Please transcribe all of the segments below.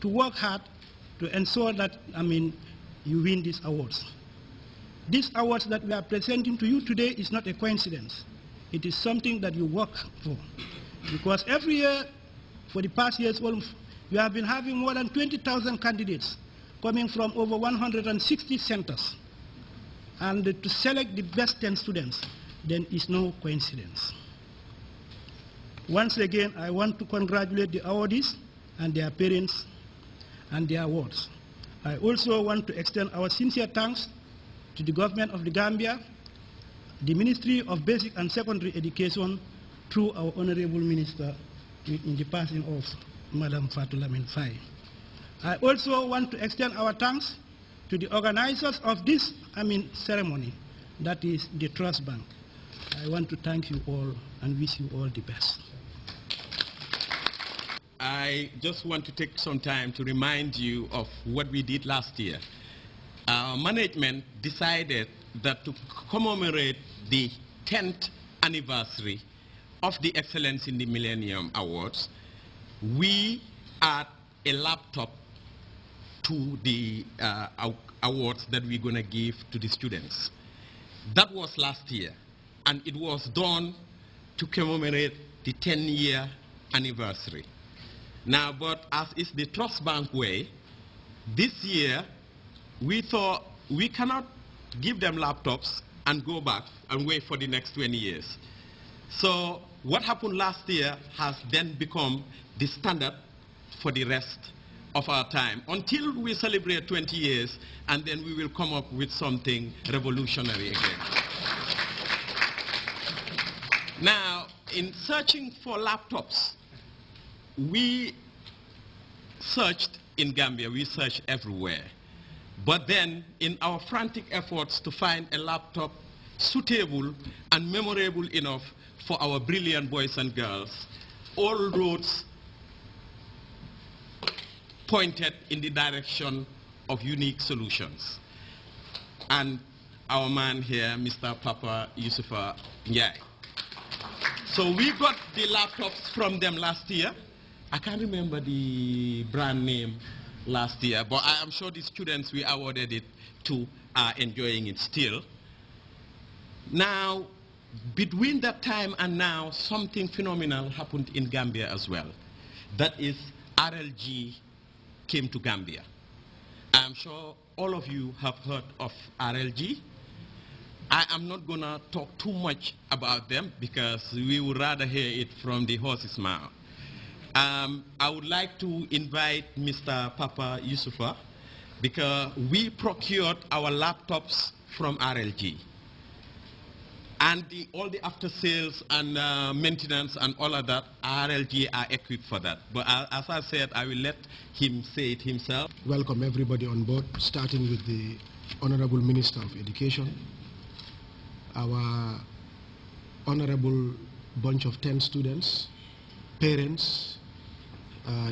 to work hard to ensure that, you win these awards. These awards that we are presenting to you today is not a coincidence. It is something that you work for. Because every year, for the past years, we have been having more than 20,000 candidates coming from over 160 centers. And to select the best 10 students, then is no coincidence. Once again, I want to congratulate the awardees and their parents and their awards. I also want to extend our sincere thanks to the government of the Gambia, the Ministry of Basic and Secondary Education, through our Honorable Minister in the passing of Madam Fatou Lamin Faye. I also want to extend our thanks to the organizers of this ceremony, that is the Trust Bank. I want to thank you all and wish you all the best. I just want to take some time to remind you of what we did last year. Our management decided that to commemorate the 10th anniversary of the Excellence in the Millennium Awards, we add a laptop to the awards that we're going to give to the students. That was last year, and it was done to commemorate the 10-year anniversary. Now, but as is the Trust Bank way, this year we thought we cannot give them laptops and go back and wait for the next 20 years. So what happened last year has then become the standard for the rest of our time until we celebrate 20 years, and then we will come up with something revolutionary again. Now, in searching for laptops, we searched in Gambia, we searched everywhere. But then, in our frantic efforts to find a laptop suitable and memorable enough for our brilliant boys and girls, all roads pointed in the direction of unique solutions. And our man here, Mr. Papa Yusufa Njai. So we got the laptops from them last year. I can't remember the brand name last year, but I am sure the students we awarded it to are enjoying it still. Now, between that time and now, something phenomenal happened in Gambia as well. That is, RLG came to Gambia. I'm sure all of you have heard of RLG. I am not going to talk too much about them because we would rather hear it from the horse's mouth. I would like to invite Mr. Papa Yusufa because we procured our laptops from RLG. And all the after sales and maintenance and all of that, RLG are equipped for that. But as I said, I will let him say it himself. Welcome everybody on board, starting with the Honorable Minister of Education, our honorable bunch of 10 students, parents,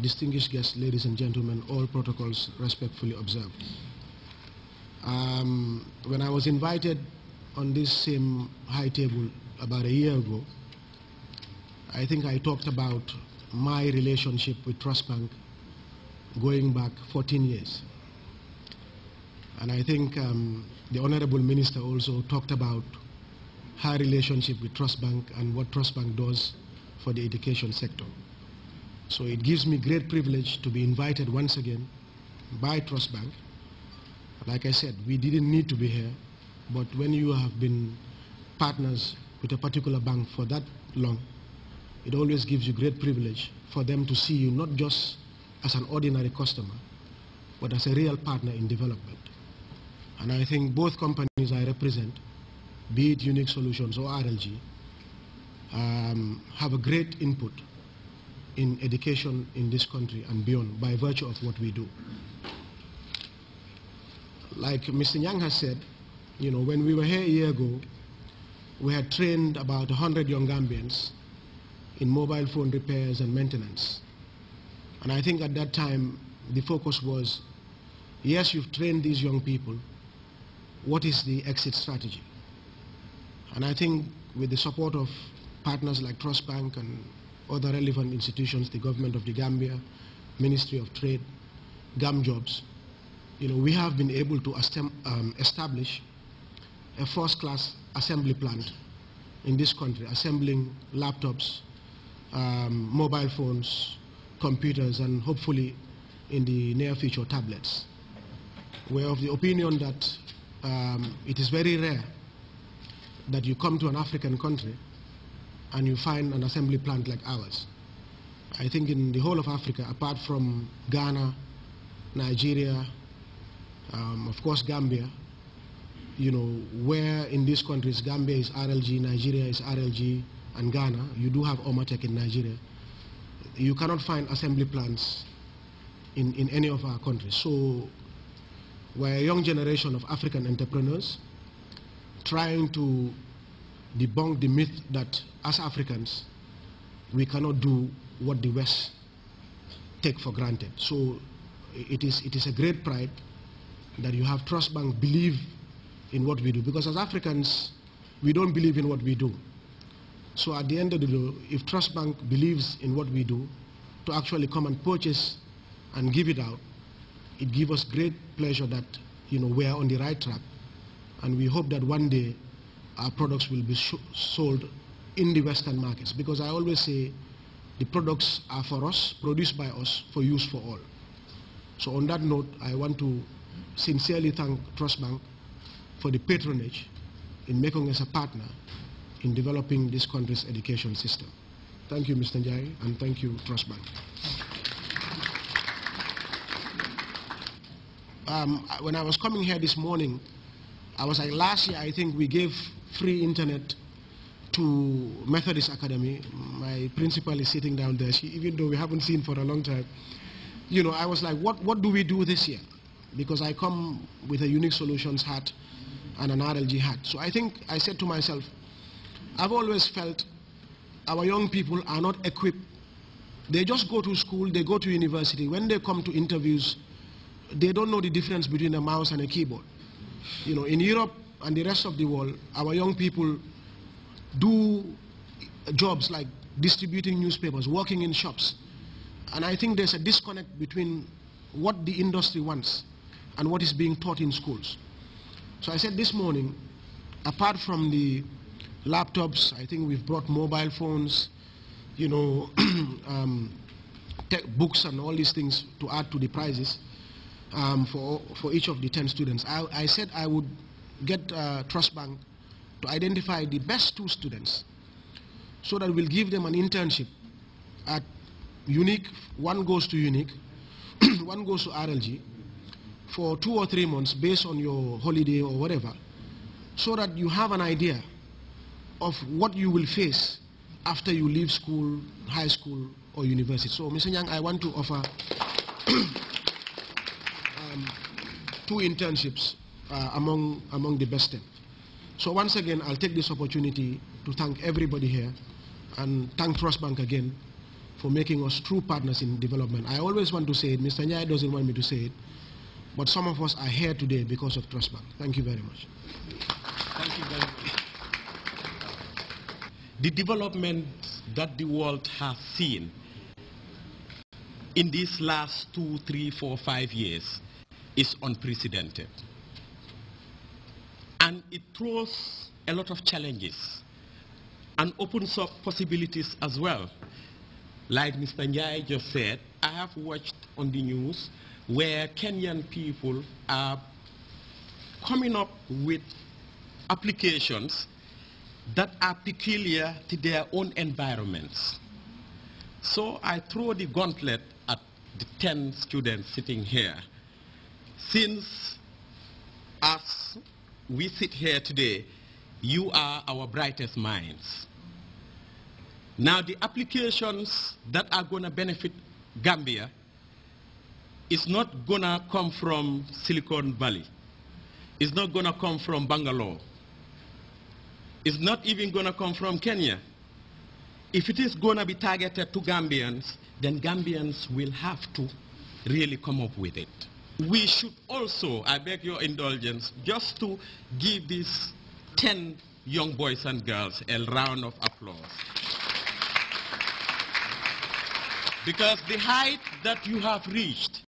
distinguished guests, ladies and gentlemen, all protocols respectfully observed. When I was invited on this same high table about a year ago, I think I talked about my relationship with Trust Bank going back 14 years. And I think the Honorable Minister also talked about her relationship with Trust Bank and what Trust Bank does for the education sector. So it gives me great privilege to be invited once again by Trust Bank. Like I said, we didn't need to be here, but when you have been partners with a particular bank for that long, it always gives you great privilege for them to see you not just as an ordinary customer, but as a real partner in development. And I think both companies I represent, be it Unique Solutions or RLG, have a great input in education in this country and beyond by virtue of what we do. Like Mr. Nyang has said, you know, when we were here a year ago, we had trained about 100 young Gambians in mobile phone repairs and maintenance. And I think at that time, the focus was, yes, you've trained these young people, what is the exit strategy? And I think with the support of partners like Trust Bank and other relevant institutions, the government of the Gambia, Ministry of Trade, GAM jobs, we have been able to establish a first-class assembly plant in this country, assembling laptops, mobile phones, computers, and hopefully in the near future tablets. We're of the opinion that it is very rare that you come to an African country and you find an assembly plant like ours. I think in the whole of Africa, apart from Ghana, Nigeria, of course Gambia, where in these countries Gambia is RLG, Nigeria is RLG, and Ghana, you do have Omatech in Nigeria. You cannot find assembly plants in any of our countries. So we're a young generation of African entrepreneurs trying to debunk the myth that as Africans, we cannot do what the West take for granted. So it is a great pride that you have Trust Bank believe in what we do, because as Africans, we don't believe in what we do. So at the end of the day, if Trust Bank believes in what we do, to actually come and purchase and give it out, it gives us great pleasure that we are on the right track, and we hope that one day our products will be sold in the Western markets, because I always say the products are for us, produced by us, for use for all. So on that note, I want to sincerely thank Trust Bank for the patronage in making us a partner in developing this country's education system. Thank you, Mr. Njai, and thank you, Trust Bank. When I was coming here this morning, I was like, last year I think we gave free internet to Methodist Academy. My principal is sitting down there. Even though we haven't seen for a long time, I was like, what do we do this year? Because I come with a Unique Solutions hat and an RLG hat. So I think I said to myself, I've always felt our young people are not equipped. They just go to school, they go to university. When they come to interviews, they don't know the difference between a mouse and a keyboard. In Europe and the rest of the world, our young people do jobs like distributing newspapers, working in shops. And I think there's a disconnect between what the industry wants and what is being taught in schools. So I said this morning, apart from the laptops, I think we've brought mobile phones, books and all these things to add to the prizes for each of the 10 students. I said I would get Trust Bank to identify the best 2 students so that we'll give them an internship at Unique. One goes to Unique, one goes to RLG for 2 or 3 months based on your holiday or whatever, so that you have an idea of what you will face after you leave school, high school, or university. So, Mr. Nyang, I want to offer 2 internships among the best 10. So once again, I'll take this opportunity to thank everybody here and thank Trust Bank again for making us true partners in development. I always want to say it, Mr. Nyai doesn't want me to say it, but some of us are here today because of Trust Bank. Thank you very much. Thank you very much. The development that the world has seen in these last 2, 3, 4, 5 years is unprecedented. And it throws a lot of challenges and opens up possibilities as well. Like Mr. Njai just said, I have watched on the news where Kenyan people are coming up with applications that are peculiar to their own environments. So I throw the gauntlet at the 10 students sitting here. Since as we sit here today, you are our brightest minds. Now the applications that are going to benefit Gambia is not going to come from Silicon Valley. It's not going to come from Bangalore. It's not even going to come from Kenya. If it is going to be targeted to Gambians, then Gambians will have to really come up with it. We should also, I beg your indulgence, just to give these 10 young boys and girls a round of applause. Because the height that you have reached